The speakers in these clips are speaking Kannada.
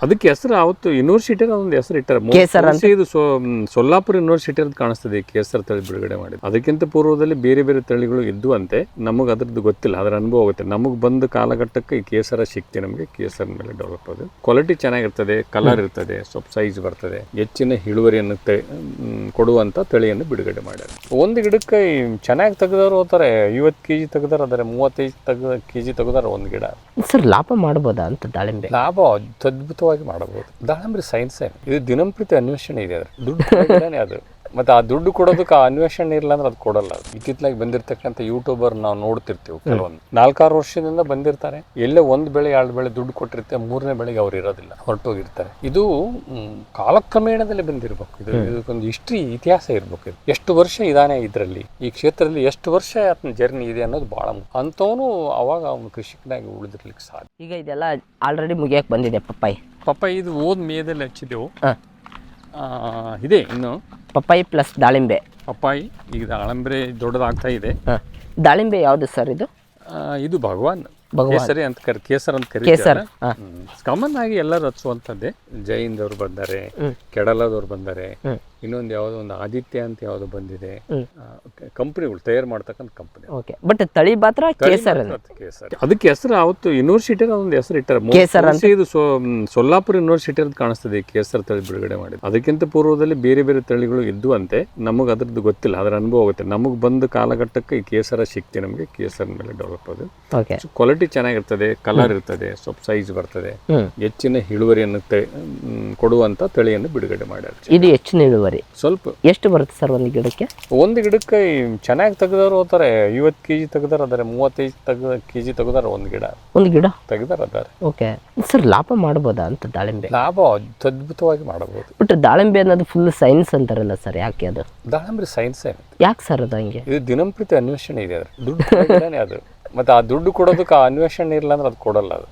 ಅದಕ್ಕೆ ಹೆಸರು ಅವತ್ತು ಯೂನಿವರ್ಸಿಟಿ ಒಂದು ಹೆಸರು ಇಟ್ಟಾರೆ. ಇದು ಸೊಲ್ಲಾಪುರ ಯೂನಿವರ್ಸಿಟಿ ಅಂತ ಕಾಣಿಸ್ತದೆ ಕೇಸರ್ ತಳಿ ಬಿಡುಗಡೆ ಮಾಡಿದೆ. ಅದಕ್ಕಿಂತ ಪೂರ್ವದಲ್ಲಿ ಬೇರೆ ಬೇರೆ ತಳಿಗಳು ಇದ್ದು ಅಂತೆ. ನಮಗೆ ಅದ್ರದ್ದು ಗೊತ್ತಿಲ್ಲ, ಅದರ ಅನುಭವ ಆಗುತ್ತೆ. ನಮಗೆ ಬಂದ ಕಾಲಘಟ್ಟಕ್ಕೆ ಈ ಕೇಸರ ಶಕ್ತಿ ನಮಗೆ ಕೇಸರ್ ಮೇಲೆ ಡೆವಲಪ್ ಆಗುತ್ತೆ. ಕ್ವಾಲಿಟಿ ಚೆನ್ನಾಗಿರ್ತದೆ, ಕಲರ್ ಇರ್ತದೆ, ಸ್ವಲ್ಪ ಸೈಜ್ ಬರ್ತದೆ, ಹೆಚ್ಚಿನ ಇಳುವರಿಯನ್ನು ಕೊಡುವಂತ ತಳಿಯನ್ನು ಬಿಡುಗಡೆ ಮಾಡ್ಯಾರ. ಒಂದು ಗಿಡಕ್ಕೆ ಚೆನ್ನಾಗಿ ತೆಗೆದವರು ಹೋಗ್ತಾರೆ, 50 kg ತೆಗೆದಾರ, ಆದರೆ 35 kg ತೆಗೆದಾರ ಒಂದು ಗಿಡ. ಸರ್ ಲಾಭ ಮಾಡ್ಬೋದಾ ಅಂತ ದಾಳಿಂಬೆ? ಲಾಭ ಅದ್ಭುತವಾಗಿ ಮಾಡಬಹುದು. ದಾಳಿಂಬೆ ಸೈನ್ಸ್ ಇದು ದಿನಂಪ್ರತಿ ಅನ್ವೇಷಣೆ ಇದೆ. ಅದ್ರ ದುಡ್ಡು ಅದು. ಮತ್ತೆ ಆ ದುಡ್ಡು ಕೊಡೋದಕ್ಕೆ ಆ ಅನ್ವೇಷಣೆ ಇಲ್ಲ ಅಂದ್ರೆ ಅದು ಕೊಡಲ್ಲ. ಇತ್ತಿತ್ತಲಾಗಿ ಬಂದಿರತಕ್ಕಂಥ ಯೂಟ್ಯೂಬರ್ ನಾವು ನೋಡ್ತಿರ್ತೀವಿ, ಕೆಲವೊಂದು 4-6 ವರ್ಷದಿಂದ ಬಂದಿರ್ತಾರೆ. ಎಲ್ಲೇ ಒಂದು ಬೆಳೆ 2 ಬೆಳೆ ದುಡ್ಡು ಕೊಟ್ಟಿರ್ತಾರೆ, 3ನೇ ಬೆಳೆಗೆ ಅವ್ರು ಇರೋದಿಲ್ಲ, ಹೊರಟೋಗಿರ್ತಾರೆ. ಇದು ಕಾಲಕ್ರಮೇಣದಲ್ಲಿ ಬಂದಿರಬೇಕು. ಇದಕ್ಕೊಂದು ಇತಿಹಾಸ ಇರ್ಬೇಕು. ಇದು ಎಷ್ಟು ವರ್ಷ ಇದಾನೆ ಇದರಲ್ಲಿ, ಈ ಕ್ಷೇತ್ರದಲ್ಲಿ ಎಷ್ಟು ವರ್ಷ ಆತನ ಜರ್ನಿ ಇದೆ ಅನ್ನೋದು ಬಹಳ ಮುಖ್ಯ. ಅಂಥವನು ಅವಾಗ ಅವನು ಕೃಷಿಕನಾಗಿ ಉಳಿದಿರ್ಲಿಕ್ಕೆ ಸಾಧ್ಯ. ಈಗ ಇದೆಲ್ಲ ಆಲ್ರೆಡಿ ಮುಗಿಯಕ್ಕೆ ಬಂದಿದೆ. ಪಪ್ಪಾಯಿ ಇದು ಮೇದಲ್ಲಿ ಹಚ್ಚಿದೆವು, ಇದೆ ಇನ್ನು ಪಪ್ಪಾಯಿ ಪ್ಲಸ್ ದಾಳಿಂಬೆ. ಪಪ್ಪಾಯಿ ಈಗ ದಾಳಿಂಬೆ ದೊಡ್ಡದಾಗ್ತಾ ಇದೆ. ದಾಳಿಂಬೆ ಯಾವುದು ಸರ್ ಇದು? ಇದು ಭಗವಾನ್ ಕೇಸರಿ ಅಂತ ಕೇಸರ್ ಅಂತ ಕರೀತಾರೆ. ಕಾಮನ್ ಆಗಿ ಎಲ್ಲರೂ ಹಚ್ಚುವಂಥದ್ದೇ. ಜೈನ್ದವ್ರು ಬಂದಾರೆ, ಕೆಡಲದವ್ರು ಬಂದಾರೆ, ಇನ್ನೊಂದು ಯಾವುದೋ ಒಂದು ಆದಿತ್ಯ ಅಂತ ಯಾವುದೋ ಬಂದಿದೆ. ಕಂಪನಿಗಳು ತಯಾರು ಮಾಡ್ತಕ್ಕಂಥ ಕಂಪನಿ. ಬಟ್ ತಳಿ ಮಾತ್ರ ಕೇಸರ್. ಅದಕ್ಕೆ ಹೆಸರು ಅವತ್ತು ಯೂನಿವರ್ಸಿಟಿ ಒಂದು ಹೆಸರು ಇಟ್ಟಾರೆ. ಇದು ಸೊಲ್ಲಾಪುರ ಯೂನಿವರ್ಸಿಟಿ ಅಂತ ಕಾಣಿಸ್ತದೆ ಕೇಸರ್ ತಳಿ ಬಿಡುಗಡೆ ಮಾಡಿದೆ. ಅದಕ್ಕಿಂತ ಪೂರ್ವದಲ್ಲಿ ಬೇರೆ ಬೇರೆ ತಳಿಗಳು ಇದ್ದು ಅಂತೆ. ನಮಗೆ ಅದ್ರದ್ದು ಗೊತ್ತಿಲ್ಲ, ಅದರ ಅನುಭವ ಆಗುತ್ತೆ. ನಮಗೆ ಬಂದ ಕಾಲಘಟ್ಟಕ್ಕೆ ಈ ಕೇಸರ ಶಕ್ತಿ ನಮಗೆ ಕೇಸರ್ ಮೇಲೆ ಡೆವಲಪ್ ಆಗುತ್ತೆ. ಕ್ವಾಲಿಟಿ ಚೆನ್ನಾಗಿರ್ತದೆ, ಕಲರ್ ಇರ್ತದೆ, ಸ್ವಲ್ಪ ಸೈಜ್ ಬರ್ತದೆ, ಹೆಚ್ಚಿನ ಇಳುವರಿಯನ್ನು ಕೊಡುವಂತ ತಳಿಯನ್ನು ಬಿಡುಗಡೆ ಮಾಡ್ಯಾರ. ಇದು ಹೆಚ್ಚಿನ ಇಳುವರಿ ಸ್ವಲ್ಪ ಎಷ್ಟು ಬರುತ್ತೆ ಸರ್ ಒಂದು ಗಿಡಕ್ಕೆ? ಒಂದು ಗಿಡಕ್ಕೆ ಚೆನ್ನಾಗಿ ತೆಗೆದವರು ಹೋಗ್ತಾರೆ, 50 kg ತೆಗೆದಾರ, ಆದರೆ 35 kg ತೆಗೆದಾರ ಒಂದು ಗಿಡ ತೆಗೆದಾರ. ಓಕೆ ಸರ್, ಲಾಭ ಮಾಡ್ಬೋದಾ ಅಂತ ದಾಳಿಂಬೆ? ಲಾಭ ಅದ್ಭುತವಾಗಿ ಮಾಡಬಹುದು. ಬಟ್ ದಾಳಿಂಬೆ ಅನ್ನೋದು ಫುಲ್ ಸೈನ್ಸ್ ಅಂತಾರಲ್ಲ ಸರ್, ಯಾಕೆ ಅದು? ದಾಳಿಂಬೆ ಸೈನ್ಸ್ ಯಾಕೆ ಸರ್ ಅದು ಹಂಗೆ? ಇದು ದಿನಂಪ್ರತಿ ಅನ್ವೇಷಣೆ ಇದೆ. ಅದ್ರ ದುಡ್ಡು ಅದು. ಮತ್ತೆ ಆ ದುಡ್ಡು ಕೊಡೋದಕ್ಕೆ ಆ ಅನ್ವೇಷಣೆ ಇಲ್ಲ ಅಂದ್ರೆ ಅದು ಕೊಡಲ್ಲ. ಅದು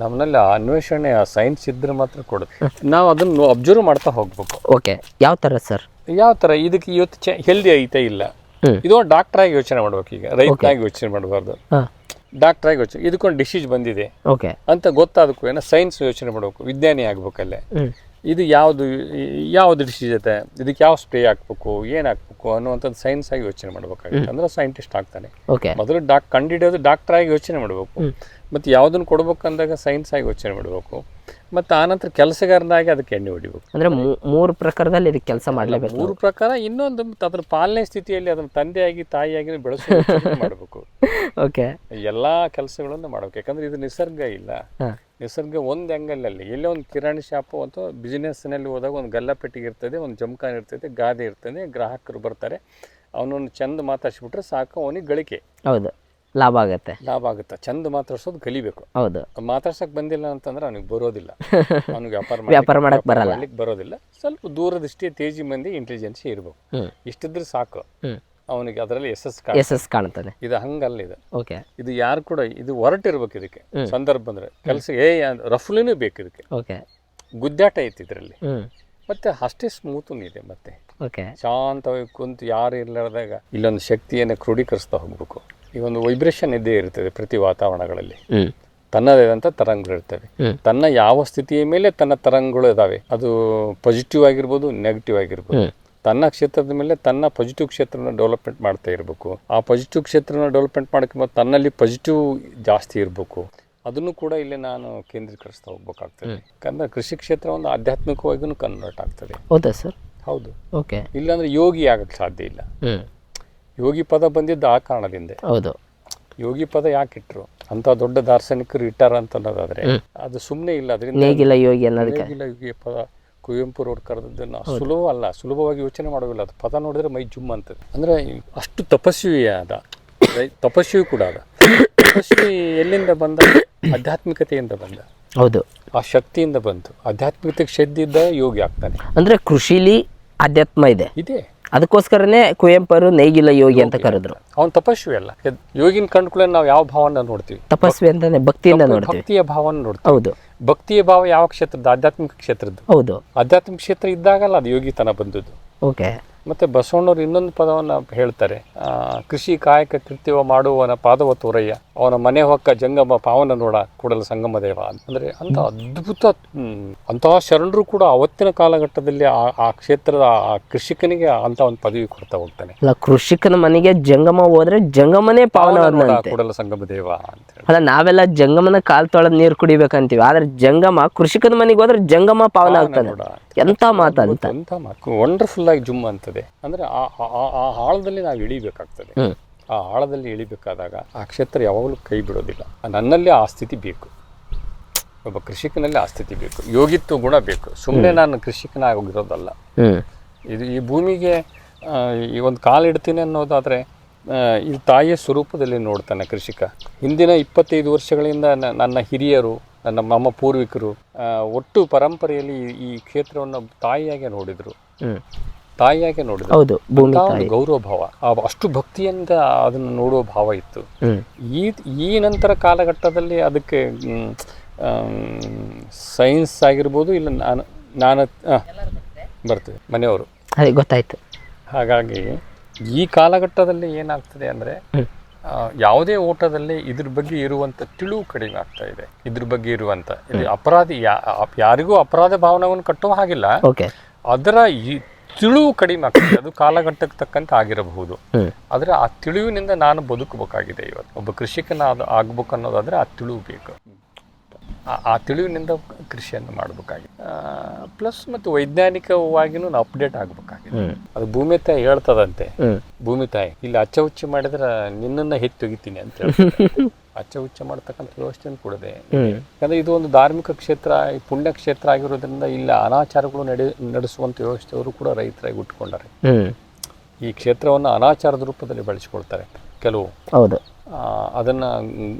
ನಮ್ಮಲ್ಲಿ ಆ ಅನ್ವೇಷಣೆ, ಆ ಸೈನ್ಸ್ ಇದ್ರೆ ಮಾತ್ರ ಕೊಡುತ್ತೆ. ನಾವು ಅದನ್ನು ಅಬ್ಸರ್ವ್ ಮಾಡ್ತಾ ಹೋಗ್ಬೇಕು. ಓಕೆ, ಯಾವ ತರ ಸರ್? ಯಾವ ತರ ಇದಕ್ಕೆ ಇವತ್ತು ಹೆಲ್ದಿ ಐತೆ ಇಲ್ಲ, ಇದು ಡಾಕ್ಟರ್ ಆಗಿ ಯೋಚನೆ ಮಾಡ್ಬೇಕು. ಈಗ ರೈತನಾಗಿ ಯೋಚನೆ ಮಾಡಬಾರ್ದು, ಡಾಕ್ಟರ್ ಆಗಿ ಯೋಚನೆ. ಇದಕ್ಕೊಂದು ಡಿಸೀಸ್ ಬಂದಿದೆ ಅಂತ ಗೊತ್ತಾದಕ್ಕೂ ಏನೋ ಸೈನ್ಸ್ ಯೋಚನೆ ಮಾಡ್ಬೇಕು, ವಿಜ್ಞಾನಿ ಆಗ್ಬೇಕಲ್ಲೇ. ಇದು ಯಾವ್ದು ಡಿಸೀಸ್ ಐತೆ, ಇದಕ್ಕೆ ಯಾವ ಸ್ಪ್ರೇ ಹಾಕ್ಬೇಕು, ಏನ್ ಹಾಕ್ಬೇಕು ಅನ್ನುವಂಥದ್ದು ಸೈನ್ಸ್ ಆಗಿ ಯೋಚನೆ ಮಾಡ್ಬೇಕಾಗುತ್ತೆ. ಅಂದ್ರೆ ಸೈಂಟಿಸ್ಟ್ ಆಗ್ತಾನೆ. ಮೊದಲು ಕಂಡಿಡಿಯೋದು ಡಾಕ್ಟರ್ ಆಗಿ ಯೋಚನೆ ಮಾಡ್ಬೇಕು. ಮತ್ತೆ ಯಾವ್ದನ್ನ ಕೊಡ್ಬೇಕಂದಾಗ ಸೈನ್ಸ್ ಆಗಿ ಯೋಚನೆ ಮಾಡ್ಬೇಕು. ಮತ್ತೆ ಆನಂತರ ಕೆಲಸಗಾರನಾಗಿ ಅದಕ್ಕೆ ಎಣ್ಣೆ ಹೊಡಿಬೇಕು. ಅಂದ್ರೆ 3 ಪ್ರಕಾರದಲ್ಲಿ ಇದಕ್ಕೆ ಕೆಲಸ ಮಾಡಲೇಬೇಕು. 3 ಪ್ರಕಾರ. ಇನ್ನೊಂದು ಅದ್ರ ಪಾಲನೆ ಸ್ಥಿತಿಯಲ್ಲಿ ಅದನ್ನ ತಂದೆಯಾಗಿ ತಾಯಿಯಾಗಿ ಬೆಳೆಸೋ ಮಾಡಬೇಕು. ಎಲ್ಲಾ ಕೆಲಸಗಳನ್ನು ಮಾಡ್ಬೇಕು. ಯಾಕಂದ್ರೆ ಇದು ನಿಸರ್ಗ ಇಲ್ಲ. ನಿಸರ್ಗ ಒಂದು ಆ್ಯಂಗಲಲ್ಲಿ ಎಲ್ಲೇ ಒಂದು ಕಿರಾಣಿ ಶಾಪು ಅಥವಾ ಬಿಸ್ನೆಸ್ನಲ್ಲಿ ಹೋದಾಗ ಒಂದು ಗಲ್ಲಪೆಟ್ಟಿಗೆ ಇರ್ತದೆ, ಒಂದು ಜಮಖಾನೆ ಇರ್ತದೆ, ಗಾದೆ ಇರ್ತದೆ, ಗ್ರಾಹಕರು ಬರ್ತಾರೆ, ಅವನನ್ನು ಚಂದ ಮಾತಾಡ್ಸಿಬಿಟ್ರೆ ಸಾಕು, ಅವನಿಗೆ ಗಳಿಕೆ. ಹೌದು, ಲಾಭ ಆಗುತ್ತೆ. ಚಂದ ಮಾತಾಡ್ಸೋದು ಕಲಿಬೇಕು. ಹೌದು, ಮಾತಾಡ್ಸಕ್ ಬಂದಿಲ್ಲ ಅಂತಂದ್ರೆ ಅವನಿಗೆ ಬರೋದಿಲ್ಲ, ಅವನಿಗೆ ವ್ಯಾಪಾರ ಮಾಡಕ್ ಬರೋದಿಲ್ಲ. ಸ್ವಲ್ಪ ದೂರದೃಷ್ಟಿ, ತೇಜಿ ಮಂದಿ, ಇಂಟೆಲಿಜೆನ್ಸಿ ಇರ್ಬೇಕು. ಇಷ್ಟಿದ್ರೆ ಸಾಕು, ಅವನಿಗೆ ಅದರಲ್ಲಿ ಯಶಸ್ಸು ಕಾಣ್ತಾನೆ. ಇದು ಹಂಗಲ್ಲ. ಇದು ಯಾರು ಕೂಡ ಇದು ಹೊರಟಿರ್ಬೇಕು. ಇದಕ್ಕೆ ಸಂದರ್ಭ ಬಂದ್ರೆ ಕೆಲಸ ರಫ್ಲಿನೂ ಬೇಕು. ಇದಕ್ಕೆ ಗುದ್ದಾಟ ಐತಿ ಇದರಲ್ಲಿ. ಮತ್ತೆ ಅಷ್ಟೇ ಸ್ಮೂತ್ ಇದೆ. ಮತ್ತೆ ಶಾಂತವಾಗಿ ಕುಂತು ಯಾರು ಇರ್ಲಾರ್ದಾಗ ಇಲ್ಲೊಂದು ಶಕ್ತಿಯನ್ನು ಕ್ರೋಢೀಕರಿಸ್ತಾ ಹೋಗ್ಬೇಕು. ಈ ಒಂದು ವೈಬ್ರೇಷನ್ ಇದ್ದೇ ಇರ್ತದೆ ಪ್ರತಿ ವಾತಾವರಣಗಳಲ್ಲಿ. ತನ್ನದೇ ಆದಂಥ ತರಂಗಗಳು ಇರ್ತವೆ. ತನ್ನ ಯಾವ ಸ್ಥಿತಿಯ ಮೇಲೆ ತನ್ನ ತರಂಗಗಳು ಇದಾವೆ. ಅದು ಪಾಸಿಟಿವ್ ಆಗಿರ್ಬೋದು, ನೆಗೆಟಿವ್ ಆಗಿರ್ಬೋದು. ತನ್ನ ಕ್ಷೇತ್ರದ ಮೇಲೆ ತನ್ನ ಪಾಸಿಟಿವ್ ಕ್ಷೇತ್ರನ ಡೆವಲಪ್ಮೆಂಟ್ ಮಾಡ್ತಾ ಇರಬೇಕು. ಆ ಪಾಸಿಟಿವ್ ಕ್ಷೇತ್ರನ ಡೆವಲಪ್ಮೆಂಟ್ ಮಾಡೋಕೆ ತನ್ನಲ್ಲಿ ಪಾಸಿಟಿವ್ ಜಾಸ್ತಿ ಇರಬೇಕು. ಅದನ್ನು ಕೂಡ ಇಲ್ಲಿ ನಾನು ಕೇಂದ್ರೀಕರಿಸ್ತಾ ಹೋಗ್ಬೇಕಾಗ್ತದೆ. ಯಾಕಂದ್ರೆ ಕೃಷಿ ಕ್ಷೇತ್ರ ಒಂದು ಆಧ್ಯಾತ್ಮಿಕವಾಗಿಯೂ ಕನ್ವರ್ಟ್ ಆಗ್ತದೆ. ಹೌದಾ ಸರ್? ಹೌದು. ಇಲ್ಲಾಂದ್ರೆ ಯೋಗಿ ಆಗಕ್ಕೆ ಸಾಧ್ಯ ಇಲ್ಲ. ಯೋಗಿ ಪದ ಬಂದಿದ್ದು ಆ ಕಾರಣದಿಂದ. ಹೌದು, ಯೋಗಿ ಪದ ಯಾಕೆ ಇಟ್ರು ಅಂತ ದೊಡ್ಡ ದಾರ್ಶನಿಕರು ಇಟ್ಟಾರ ಅಂತ ಅನ್ನೋದಾದ್ರೆ ಅದು ಸುಮ್ಮನೆ ಇಲ್ಲ. ಅದರಿಂದ ನೇಗಿಲ ಯೋಗಿ ಪದ ಕುವೆಂಪುರವ್ರು ಕರೆದದ್ದನ್ನು ಸುಲಭವಾಗಿ ಯೋಚನೆ ಮಾಡೋದಿಲ್ಲ. ಅದು ಪದ ನೋಡಿದ್ರೆ ಮೈ ಜುಮ್ ಅಂತದೆ. ಅಂದ್ರೆ ಅಷ್ಟು ತಪಸ್ವಿ ತಪಸ್ವಿ ಕೂಡ ಅದ. ತಪಸ್ವಿ ಎಲ್ಲಿಂದ ಬಂದ? ಆಧ್ಯಾತ್ಮಿಕತೆಯಿಂದ ಬಂದ. ಹೌದು, ಆ ಶಕ್ತಿಯಿಂದ ಬಂತು. ಆಧ್ಯಾತ್ಮಿಕತೆಗೆ ಶಕ್ತಿಯಿಂದ ಯೋಗಿ ಆಗ್ತಾನೆ. ಅಂದ್ರೆ ಕೃಷಿಲಿ ಅಧ್ಯಾತ್ಮ ಇದೆ. ಅದಕ್ಕೋಸ್ಕರನೇ ಕುವೆಂಪರು ನೇಗಿಲ ಯೋಗಿ ಅಂತ ಕರೆದ್ರು. ಅವನು ತಪಸ್ವಿ ಅಲ್ಲ. ಯೋಗಿನ ಕಂಡುಕೊಳ್ಳೆ ನಾವು ಯಾವ ಭಾವನ ನೋಡ್ತೀವಿ? ತಪಸ್ವಿ ಅಂತಾನೆ ಭಕ್ತಿಯಿಂದ ನೋಡ್ತೀವಿ. ಭಕ್ತಿಯ ಭಾವನ ನೋಡ್ತೀವಿ. ಹೌದು, ಭಕ್ತಿಯ ಭಾವ ಯಾವ ಕ್ಷೇತ್ರದ? ಆಧ್ಯಾತ್ಮಿಕ ಕ್ಷೇತ್ರದ್ದು. ಹೌದು, ಆಧ್ಯಾತ್ಮಿಕ ಕ್ಷೇತ್ರ ಇದ್ದಾಗಲ್ಲ ಅದು ಯೋಗಿತನ ಬಂದದ್ದು. ಮತ್ತೆ ಬಸವಣ್ಣವ್ರು ಇನ್ನೊಂದು ಪದವನ್ನ ಹೇಳ್ತಾರೆ, ಕೃಷಿ ಕಾಯಕ ಕೃತ್ಯವ ಮಾಡುವವನ ಪಾದವ ತೋರಯ್ಯ, ಅವನ ಮನೆ ಹೊಕ್ಕ ಜಂಗಮ ಪಾವನ ನೋಡ ಕೂಡಲ ಸಂಗಮ ದೇವ. ಅಂದ್ರೆ ಅಂತ ಅದ್ಭುತ ಅಂತಹ ಶರಣರು ಕೂಡ ಅವತ್ತಿನ ಕಾಲಘಟ್ಟದಲ್ಲಿ ಆ ಕ್ಷೇತ್ರದ ಆ ಕೃಷಿಕನಿಗೆ ಅಂತ ಒಂದು ಪದವಿ ಕೊಡ್ತಾ ಹೋಗ್ತಾನೆ. ಅಲ್ಲ, ಕೃಷಿಕನ ಮನೆಗೆ ಜಂಗಮ ಹೋದ್ರೆ ಜಂಗಮನೇ ಪಾವನ ಕೂಡಲ ಸಂಗಮ ದೇವ ಅಂತ ಹೇಳಿ. ಅಲ್ಲ, ನಾವೆಲ್ಲ ಜಂಗಮನ ಕಾಲ್ ತೊಳೆದ್ ನೀರು ಕುಡಿಬೇಕಂತೀವಿ, ಆದ್ರೆ ಜಂಗಮ ಕೃಷಿಕನ ಮನೆಗೆ ಹೋದ್ರೆ ಜಂಗಮ ಪಾವನ ಆಗ್ತಾನೆ. ಎಂತ ಮಾತಂತ, ಎಂತ ಮಾತು, ವಂಡರ್ಫುಲ್ ಆಗಿ ಜುಮ್ ಅಂತದೆ. ಅಂದ್ರೆ ಆ ಆಳದಲ್ಲಿ ನಾವು ಇಳಿಬೇಕಾಗ್ತದೆ. ಆ ಆಳದಲ್ಲಿ ಇಳಿಬೇಕಾದಾಗ ಆ ಕ್ಷೇತ್ರ ಯಾವಾಗಲೂ ಕೈ ಬಿಡೋದಿಲ್ಲ. ನನ್ನಲ್ಲಿ ಆ ಸ್ಥಿತಿ ಬೇಕು, ಒಬ್ಬ ಕೃಷಿಕನಲ್ಲಿ ಆ ಸ್ಥಿತಿ ಬೇಕು, ಯೋಗಿತ್ವ ಗುಣ ಬೇಕು. ಸುಮ್ಮನೆ ನಾನು ಕೃಷಿಕನಾಗಿರೋದಲ್ಲ. ಇದು ಈ ಭೂಮಿಗೆ ಈ ಒಂದು ಕಾಲಿಡ್ತೀನಿ ಅನ್ನೋದಾದರೆ ಈ ತಾಯಿಯ ಸ್ವರೂಪದಲ್ಲಿ ನೋಡ್ತಾನೆ ಕೃಷಿಕ. ಹಿಂದಿನ 25 ವರ್ಷಗಳಿಂದ ನನ್ನ ಹಿರಿಯರು, ನಮ್ಮ ಪೂರ್ವಿಕರು ಒಟ್ಟು ಪರಂಪರೆಯಲ್ಲಿ ಈ ಕ್ಷೇತ್ರವನ್ನು ತಾಯಿಯಾಗೆ ನೋಡಿದ್ರು. ಗೌರವ ಭಾವ, ಅಷ್ಟು ಭಕ್ತಿಯಿಂದ ಅದನ್ನು ನೋಡುವ ಭಾವ ಇತ್ತು. ಈ ನಂತರ ಕಾಲಘಟ್ಟದಲ್ಲಿ ಅದಕ್ಕೆ ಸೈನ್ಸ್ ಆಗಿರ್ಬೋದು, ಇಲ್ಲ ನಾನು ಬರ್ತದೆ ಮನೆಯವರು, ಗೊತ್ತಾಯ್ತು. ಹಾಗಾಗಿ ಈ ಕಾಲಘಟ್ಟದಲ್ಲಿ ಏನಾಗ್ತದೆ ಅಂದರೆ ಯಾವುದೇ ಓಟದಲ್ಲಿ ಇದ್ರ ಬಗ್ಗೆ ಇರುವಂಥ ತಿಳಿವು ಕಡಿಮೆ ಆಗ್ತಾ ಇದೆ. ಇದ್ರ ಬಗ್ಗೆ ಇರುವಂಥ ಅಪರಾಧಿ ಯಾರಿಗೂ ಅಪರಾಧ ಭಾವನೆಯನ್ನು ಕಟ್ಟುವ ಹಾಗಿಲ್ಲ, ಅದರ ಈ ತಿಳಿವು ಕಡಿಮೆ ಆಗ್ತದೆ. ಅದು ಕಾಲಘಟ್ಟಕ್ಕೆ ತಕ್ಕಂತೆ ಆಗಿರಬಹುದು, ಆದರೆ ಆ ತಿಳಿವಿನಿಂದ ನಾನು ಬದುಕಬೇಕಾಗಿದೆ. ಇವತ್ತು ಒಬ್ಬ ಕೃಷಿಕನ ಆಗ್ಬೇಕು ಅನ್ನೋದಾದ್ರೆ ಆ ತಿಳಿವು ಬೇಕು. ಆ ತಿಳಿವಿನಿಂದ ಕೃಷಿಯನ್ನು ಮಾಡಬೇಕಾಗಿದೆ. ಪ್ಲಸ್ ಮತ್ತು ವೈಜ್ಞಾನಿಕವಾಗಿನೂ ನಾವು ಅಪ್ಡೇಟ್ ಆಗಬೇಕಾಗಿದೆ. ಅದು ಭೂಮಿ ತಾಯಿ ಹೇಳ್ತದಂತೆ, ಭೂಮಿ ತಾಯಿ ಇಲ್ಲಿ ಅಚ್ಚ ಹುಚ್ಚ ಮಾಡಿದ್ರೆ ನಿನ್ನನ್ನು ತೆಗಿತೀನಿ ಅಂತ ಹೇಳಿ ಅಚ್ಚ ಹುಚ್ಚ ಮಾಡ್ತಕ್ಕಂಥ ವ್ಯವಸ್ಥೆಯನ್ನು ಕೊಡದೆ. ಯಾಕಂದ್ರೆ ಇದು ಒಂದು ಧಾರ್ಮಿಕ ಕ್ಷೇತ್ರ, ಪುಣ್ಯ ಕ್ಷೇತ್ರ ಆಗಿರೋದ್ರಿಂದ ಇಲ್ಲಿ ಅನಾಚಾರಗಳು ನಡೆಸುವಂಥ ವ್ಯವಸ್ಥೆಯವರು ಕೂಡ ರೈತರಾಗಿ ಉಟ್ಕೊಂಡಾರೆ. ಈ ಕ್ಷೇತ್ರವನ್ನು ಅನಾಚಾರದ ರೂಪದಲ್ಲಿ ಬಳಸಿಕೊಳ್ತಾರೆ ಕೆಲವು. ಹೌದು, ಅದನ್ನ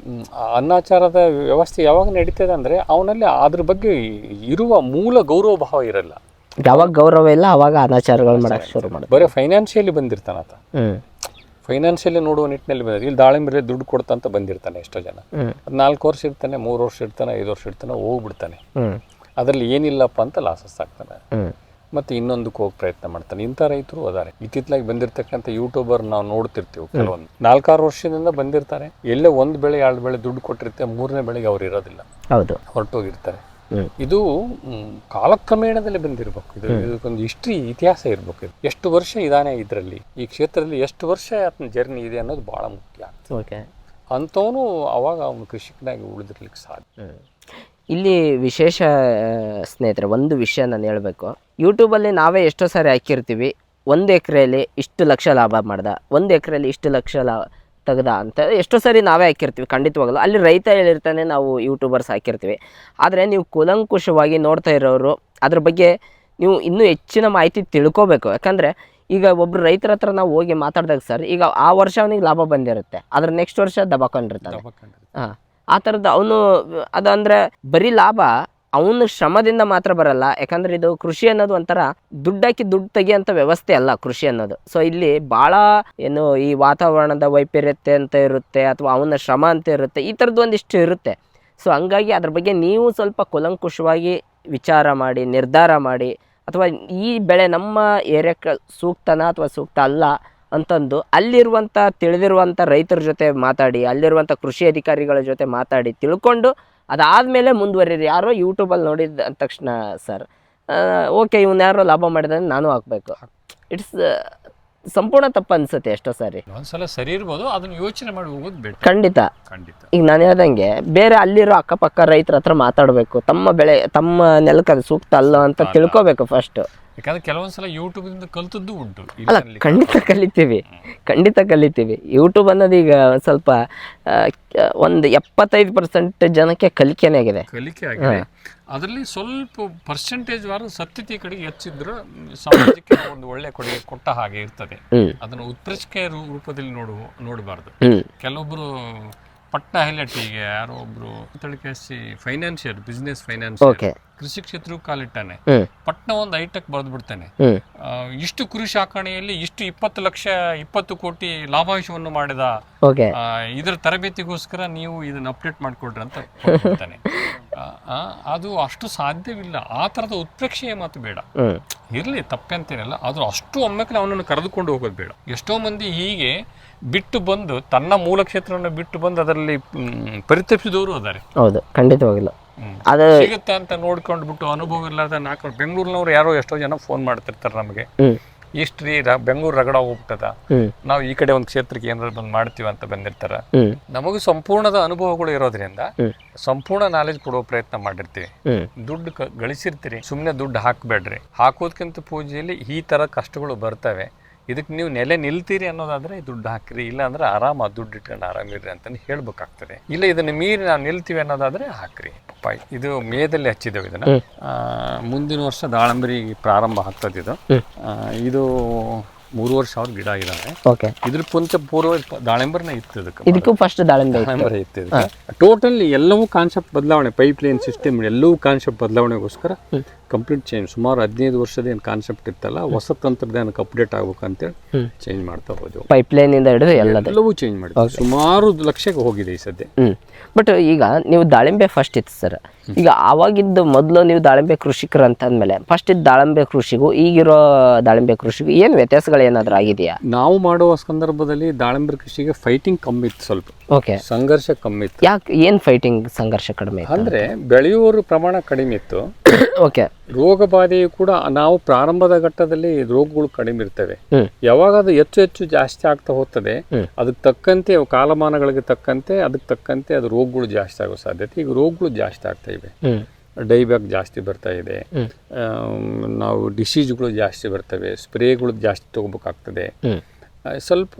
ಅನಾಚಾರದ ವ್ಯವಸ್ಥೆ ಯಾವಾಗ ನಡೀತದೆ ಅಂದ್ರೆ ಅವನಲ್ಲಿ ಅದ್ರ ಬಗ್ಗೆ ಇರುವ ಮೂಲ ಗೌರವ ಭಾವ ಇರಲ್ಲ. ಯಾವಾಗ ಗೌರವ ಇಲ್ಲ ಅವಾಗ ಅನಾಚಾರಗಳು ಮಾಡಕ್ಕೆ ಶುರು ಮಾಡ್ತಾರೆ. ಬರೀ ಫೈನಾನ್ಷಿಯಲಿ ಬಂದಿರ್ತಾನ ಆತ, ಫೈನಾನ್ಷಿಯಲಿ ನೋಡುವ ನಿಟ್ಟಿನಲ್ಲಿ ಬಂದಿರ್ತಾನೆ. ಇಲ್ಲಿ ದಾಳಿಂಬೆ ದುಡ್ಡು ಕೊಡ್ತಂತ ಬಂದಿರ್ತಾನೆ ಎಷ್ಟೋ ಜನ. 4 ವರ್ಷ ಇರ್ತಾನೆ, 3 ವರ್ಷ ಇರ್ತಾನೆ, 5 ವರ್ಷ ಇರ್ತಾನೆ, ಹೋಗ್ಬಿಡ್ತಾನೆ. ಅದರಲ್ಲಿ ಏನಿಲ್ಲಪ್ಪ ಅಂತ ಲಾಸಸ್ ಆಗ್ತಾನೆ. ಮತ್ತೆ ಇನ್ನೊಂದಕ್ಕೆ ಹೋಗಿ ಪ್ರಯತ್ನ ಮಾಡ್ತಾನೆ. ಇಂಥ ರೈತರು ಅದಾರೆ. ಇತ್ತಿತ್ತಲಾಗಿ ಬಂದಿರತಕ್ಕಂಥ ಯೂಟ್ಯೂಬರ್ ನಾವು ನೋಡ್ತಿರ್ತೀವಿ. ಕೆಲವೊಂದು 4-6 ವರ್ಷದಿಂದ ಬಂದಿರ್ತಾರೆ. ಎಲ್ಲೇ 1 ಬೆಳೆ 2 ಬೆಳೆ ದುಡ್ಡು ಕೊಟ್ಟಿರ್ತಾರೆ, 3ನೇ ಬೆಳೆಗೆ ಅವ್ರು ಇರೋದಿಲ್ಲ, ಹೊರಟೋಗಿರ್ತಾರೆ. ಇದು ಕಾಲಕ್ರಮೇಣದಲ್ಲಿ ಬಂದಿರಬೇಕು. ಇದಕ್ಕೊಂದು ಹಿಸ್ಟ್ರಿ, ಇತಿಹಾಸ ಇರ್ಬೇಕು. ಇದು ಎಷ್ಟು ವರ್ಷ ಇದಾನೆ ಇದರಲ್ಲಿ, ಈ ಕ್ಷೇತ್ರದಲ್ಲಿ ಎಷ್ಟು ವರ್ಷ ಆತನ ಜರ್ನಿ ಇದೆ ಅನ್ನೋದು ಬಹಳ ಮುಖ್ಯ ಆಗ್ತದೆ. ಅಂಥವನು ಅವಾಗ ಅವನು ಕೃಷಿಕನಾಗಿ ಉಳಿದಿರ್ಲಿಕ್ಕೆ ಸಾಧ್ಯ. ಇಲ್ಲಿ ವಿಶೇಷ ಸ್ನೇಹಿತರೆ, ಒಂದು ವಿಷಯ ನಾನು ಹೇಳಬೇಕು. ಯೂಟ್ಯೂಬಲ್ಲಿ ನಾವೇ ಎಷ್ಟೋ ಸಾರಿ ಹಾಕಿರ್ತೀವಿ, 1 ಎಕರೆಯಲ್ಲಿ ಇಷ್ಟು ಲಕ್ಷ ಲಾಭ ಮಾಡ್ದ, 1 ಎಕರೆಯಲ್ಲಿ ಇಷ್ಟು ಲಕ್ಷ ತೆಗ್ದ ಅಂತ ಎಷ್ಟೋ ಸಾರಿ ನಾವೇ ಹಾಕಿರ್ತೀವಿ. ಖಂಡಿತವಾಗಲು ಅಲ್ಲಿ ರೈತ ಹೇಳಿರ್ತಾನೆ, ನಾವು ಯೂಟ್ಯೂಬರ್ಸ್ ಹಾಕಿರ್ತೀವಿ. ಆದರೆ ನೀವು ಕೂಲಂಕುಷವಾಗಿ ನೋಡ್ತಾ ಇರೋರು ಅದ್ರ ಬಗ್ಗೆ ನೀವು ಇನ್ನೂ ಹೆಚ್ಚಿನ ಮಾಹಿತಿ ತಿಳ್ಕೊಬೇಕು. ಯಾಕಂದರೆ ಈಗ ಒಬ್ರು ರೈತರ ಹತ್ರ ನಾವು ಹೋಗಿ ಮಾತಾಡಿದಾಗ, ಸರ್ ಈಗ ಆ ವರ್ಷ ಅವನಿಗೆ ಲಾಭ ಬಂದಿರುತ್ತೆ, ಅದ್ರ ನೆಕ್ಸ್ಟ್ ವರ್ಷ ದಬಾಕೊಂಡಿರ್ತಾನೆ. ಹಾಂ, ಆ ಥರದ್ದು ಅವನು ಅದಂದರೆ ಬರೀ ಲಾಭ ಅವನ ಶ್ರಮದಿಂದ ಮಾತ್ರ ಬರಲ್ಲ. ಯಾಕಂದರೆ ಇದು ಕೃಷಿ ಅನ್ನೋದು ಒಂಥರ ದುಡ್ಡಾಕಿ ದುಡ್ಡು ತೆಗಿಯೋಂಥ ವ್ಯವಸ್ಥೆ ಅಲ್ಲ ಕೃಷಿ ಅನ್ನೋದು. ಸೊ ಇಲ್ಲಿ ಭಾಳ ಏನು ಈ ವಾತಾವರಣದ ವೈಪರೀತ್ಯ ಅಂತ ಇರುತ್ತೆ, ಅಥವಾ ಅವನ ಶ್ರಮ ಅಂತ ಇರುತ್ತೆ, ಈ ಥರದ್ದು ಒಂದಿಷ್ಟು ಇರುತ್ತೆ. ಸೊ ಹಂಗಾಗಿ ಅದ್ರ ಬಗ್ಗೆ ನೀವು ಸ್ವಲ್ಪ ಕೂಲಂಕುಷವಾಗಿ ವಿಚಾರ ಮಾಡಿ, ನಿರ್ಧಾರ ಮಾಡಿ, ಅಥವಾ ಈ ಬೆಳೆ ನಮ್ಮ ಏರಿಯಾಕ್ಕೆ ಸೂಕ್ತನಾ ಅಥವಾ ಸೂಕ್ತ ಅಲ್ಲ ಅಂತಂದು ಅಲ್ಲಿರುವಂಥ ತಿಳಿದಿರುವಂಥ ರೈತರ ಜೊತೆ ಮಾತಾಡಿ, ಅಲ್ಲಿರುವಂಥ ಕೃಷಿ ಅಧಿಕಾರಿಗಳ ಜೊತೆ ಮಾತಾಡಿ ತಿಳ್ಕೊಂಡು ಅದಾದಮೇಲೆ ಮುಂದುವರಿರಿ. ಯಾರೋ ಯೂಟ್ಯೂಬಲ್ಲಿ ನೋಡಿದ ತಕ್ಷಣ ಸರ್ ಓಕೆ ಇವನು ಯಾರೋ ಲಾಭ ಮಾಡಿದ್ರೆ ನಾನು ಹಾಕಬೇಕು, ಇಟ್ಸ್ ಸಂಪೂರ್ಣ ತಪ್ಪು ಅನ್ಸುತ್ತೆ ಎಷ್ಟೋ ಸಾರಿ. ಒಂದ್ಸಲ ಸರಿ ಇರ್ಬೋದು, ಅದನ್ನ ಯೋಚನೆ ಮಾಡಿ ಹೋಗೋದು ಬೇಡ. ಖಂಡಿತ. ಈಗ ನಾನು ಹೇಳ್ದಂಗೆ ಬೇರೆ ಅಲ್ಲಿರೋ ಅಕ್ಕಪಕ್ಕ ರೈತರ ಹತ್ರ ಮಾತಾಡಬೇಕು, ತಮ್ಮ ಬೆಳೆ ತಮ್ಮ ನೆಲಕ್ಕೆ ಅದು ಸೂಕ್ತ ಅಲ್ಲ ಅಂತ ತಿಳ್ಕೊಬೇಕು ಫಸ್ಟ್. ಯಾಕಂದ್ರೆ ಕೆಲವೊಂದ್ಸಲ ಯೂಟ್ಯೂಬಿಂದ ಕಲ್ತದ್ದು ಉಂಟು. ಅಲ್ಲ, ಖಂಡಿತ ಕಲಿತೀವಿ. ಯೂಟ್ಯೂಬ್ ಅನ್ನೋದು ಈಗ ಸ್ವಲ್ಪ ಒಂದು 75% ಜನಕ್ಕೆ ಕಲಿಕೆನೇ ಆಗಿದೆ. ಅದರಲ್ಲಿ ಸ್ವಲ್ಪ ಪರ್ಸೆಂಟೇಜ್ ವಾರ ಸತ್ಯತೆ ಕಡೆಗೆ ಹೆಚ್ಚಿದ್ರು ಸಮಾಜಕ್ಕೆ ಒಂದು ಒಳ್ಳೆ ಕೊಡುಗೆ ಕೊಟ್ಟ ಹಾಗೆ ಇರ್ತದೆ. ಅದನ್ನು ಉತ್ಪ್ರೇಕ್ಷೆಯ ರೂಪದಲ್ಲಿ ನೋಡಬಾರ್ದು. ಕೆಲವೊಬ್ರು ಪಟ್ಟ ಹೈಲೈಟಿಗೆ ಯಾರೋ ಒಬ್ರು ಫೈನಾನ್ಷಿಯಲ್ ಬಿಸ್ನೆಸ್ ಫೈನಾನ್ಷಿಯಲ್ ಕೃಷಿ ಕ್ಷೇತ್ರಕ್ಕೂ ಕಾಲಿಟ್ಟಾನೆ, ಪಟ್ನ ಒಂದು ಹೈಟೆಕ್ ಬರೆದು ಬಿಡ್ತಾನೆ. ಇಷ್ಟು ಕುರಿ ಸಾಕಣೆಯಲ್ಲಿ ಇಷ್ಟು 20 ಕೋಟಿ ಲಾಭಾಂಶವನ್ನು ಮಾಡಿದ, ಇದರ ತರಬೇತಿಗೋಸ್ಕರ ನೀವು ಇದನ್ನ ಅಪ್ಡೇಟ್ ಮಾಡ್ಕೊಳ್ರಿ ಅಂತ ಕೊಡ್ತಾನೆ. ಅದು ಅಷ್ಟು ಸಾಧ್ಯವಿಲ್ಲ. ಆ ತರದ ಉತ್ಪ್ರೇಕ್ಷೆಯ ಮಾತು ಬೇಡ. ಇರ್ಲಿ, ತಪ್ಪಂತೇನಿಲ್ಲ, ಆದ್ರೂ ಅಷ್ಟು ಒಮ್ಮೆಕ್ಕೆ ಅವನನ್ನು ಕರೆದುಕೊಂಡು ಹೋಗೋದು ಬೇಡ. ಎಷ್ಟೋ ಮಂದಿ ಹೀಗೆ ಬಿಟ್ಟು ಬಂದು ತನ್ನ ಮೂಲ ಕ್ಷೇತ್ರವನ್ನು ಬಿಟ್ಟು ಬಂದು ಅದರಲ್ಲಿ ಪರಿತಪಿಸಿದವರು ಅದಾರೆ. ಹೌದು, ಖಂಡಿತವಾಗಿಲ್ಲ. ಅದು ಸಿಗುತ್ತೆ ಅಂತ ನೋಡ್ಕೊಂಡು ಬಿಟ್ಟು ಅನುಭವ ಇಲ್ಲದ ಬೆಂಗಳೂರಿನವರು ಯಾರೋ ಎಷ್ಟೋ ಜನ ಫೋನ್ ಮಾಡ್ತಿರ್ತಾರೆ ನಮಗೆ, ಇಷ್ಟ್ರಿ ಬೆಂಗಳೂರು ರಗಡ ಹೋಗ್ಬಿಟ್ಟದ, ನಾವು ಈ ಕಡೆ ಒಂದು ಕ್ಷೇತ್ರಕ್ಕೆ ಏನಾದ್ರು ಬಂದು ಮಾಡ್ತೀವಿ ಅಂತ ಬಂದಿರ್ತಾರ. ನಮಗೂ ಸಂಪೂರ್ಣದ ಅನುಭವಗಳು ಇರೋದ್ರಿಂದ ಸಂಪೂರ್ಣ ನಾಲೆಜ್ ಕೊಡೋ ಪ್ರಯತ್ನ ಮಾಡಿರ್ತೀವಿ. ದುಡ್ಡು ಗಳಿಸಿರ್ತೀರಿ, ಸುಮ್ಮನೆ ದುಡ್ಡು ಹಾಕಬೇಡ್ರಿ. ಹಾಕೋದಕ್ಕಿಂತ ಪೂಜೆಯಲ್ಲಿ ಈ ತರ ಕಷ್ಟಗಳು ಬರ್ತವೆ, ಇದಕ್ಕೆ ನೀವು ನೆಲೆ ನಿಲ್ತೀರಿ ಅನ್ನೋದಾದ್ರೆ ದುಡ್ಡು ಹಾಕಿರಿ, ಇಲ್ಲ ಅಂದ್ರೆ ಆರಾಮ ದುಡ್ಡು ಇಟ್ಕೊಂಡು ಆರಾಮಿರ್ರಿ ಅಂತ ಹೇಳ್ಬೇಕಾಗ್ತದೆ. ಇಲ್ಲ ಇದನ್ನ ಮೀರಿ ನಾವು ನಿಲ್ತೀವಿ ಅನ್ನೋದಾದ್ರೆ ಹಾಕ್ರಿ. ಪಪ್ಪಾಯಿ ಇದು ಮೇದಲ್ಲಿ ಹಚ್ಚಿದ್ದೇವೆ. ಇದನ್ನ ಮುಂದಿನ ವರ್ಷ ದಾಳಂಬರಿ ಪ್ರಾರಂಭ ಆಗ್ತದೆ. ಇದು 3,000 ಗಿಡ ಇದಾವೆ. ಇದ್ರ ಪೂರ್ವ ದಾಳಿಂಬರ್ನ ಇತ್ತು. ಇದಕ್ಕೂ ಫಸ್ಟ್ ದಾಳಿಂಬರ ಇತ್ತು. ಟೋಟಲ್ ಎಲ್ಲವೂ ಕಾನ್ಸೆಪ್ಟ್ ಬದಲಾವಣೆ, ಪೈಪ್ ಲೈನ್ ಸಿಸ್ಟಮ್ ಎಲ್ಲವೂ ಕಾನ್ಸೆಪ್ಟ್ ಬದಲಾವಣೆಗೋಸ್ಕರ ಕಂಪ್ಲೀಟ್ ಚೇಂಜ್. ಸುಮಾರು 15 ವರ್ಷದ ಏನು ಕಾನ್ಸೆಪ್ಟ್ ಇತ್ತಲ್ಲ, ಹೊಸ ತಂತ್ರಜ್ಞಾನಕ್ಕೆ ಅಪ್ಡೇಟ್ ಆಗ್ಬೇಕಂತೇಳಿ ಚೇಂಜ್ ಮಾಡ್ತಾ ಹೋದ್ವು. ಪೈಪ್ ಲೈನ್ ಇಂದ ಹಿಡಿದು ಎಲ್ಲವೂ ಚೇಂಜ್ ಮಾಡಿದ್ವಿ. ಸುಮಾರು ಲಕ್ಷಕ್ಕೆ ಹೋಗಿದೆ ಈ ಸದ್ಯ. ಬಟ್ ಈಗ ನೀವು ದಾಳಿಂಬೆ ಫಸ್ಟ್ ಇತ್ತು ಸರ್. ಈಗ ಆವಾಗಿದ್ದು ಮೊದಲು ನೀವು ದಾಳಿಂಬೆ ಕೃಷಿಕರು ಅಂತ ಅಂದಮೇಲೆ ಫಸ್ಟ್ ಇದ್ದ ದಾಳಿಂಬೆ ಕೃಷಿಗೂ ಈಗಿರೋ ದಾಳಿಂಬೆ ಕೃಷಿಗೂ ಏನು ವ್ಯತ್ಯಾಸಗಳು ಏನಾದರೂ ಆಗಿದೆಯಾ? ನಾವು ಮಾಡುವ ಸಂದರ್ಭದಲ್ಲಿ ದಾಳಿಂಬೆ ಕೃಷಿಗೆ ಫೈಟಿಂಗ್ ಕಮ್ಮಿ ಇತ್ತು, ಸ್ವಲ್ಪ ಸಂಘರ್ಷ ಕಮ್ಮಿ ಇತ್ತು. ಯಾಕೆ, ಏನು ಫೈಟಿಂಗ್ ಸಂಘರ್ಷ ಕಡಿಮೆ? ಅಂದ್ರೆ ಬೆಳೆಯುವವರ ಪ್ರಮಾಣ ಕಡಿಮೆ ಇತ್ತು. ರೋಗ ಬಾಧೆಯು ಕೂಡ ನಾವು ಪ್ರಾರಂಭದ ಘಟ್ಟದಲ್ಲಿ ರೋಗಗಳು ಕಡಿಮೆ ಇರ್ತವೆ. ಯಾವಾಗ ಅದು ಹೆಚ್ಚು ಜಾಸ್ತಿ ಆಗ್ತಾ ಹೋಗ್ತದೆ, ಅದಕ್ಕೆ ತಕ್ಕಂತೆ ಕಾಲಮಾನಗಳಿಗೆ ತಕ್ಕಂತೆ ಅದಕ್ಕೆ ತಕ್ಕಂತೆ ಅದು ರೋಗಗಳು ಜಾಸ್ತಿ ಆಗೋ ಸಾಧ್ಯತೆ. ಈಗ ರೋಗಗಳು ಜಾಸ್ತಿ ಆಗ್ತಾ ಇವೆ, ಡೈಬ್ಯಾಕ್ ಜಾಸ್ತಿ ಬರ್ತಾ ಇದೆ, ನಾವು ಡಿಸೀಸ್ಗಳು ಜಾಸ್ತಿ ಬರ್ತವೆ, ಸ್ಪ್ರೇಗಳು ಜಾಸ್ತಿ ತಗೋಬೇಕಾಗ್ತದೆ. ಸ್ವಲ್ಪ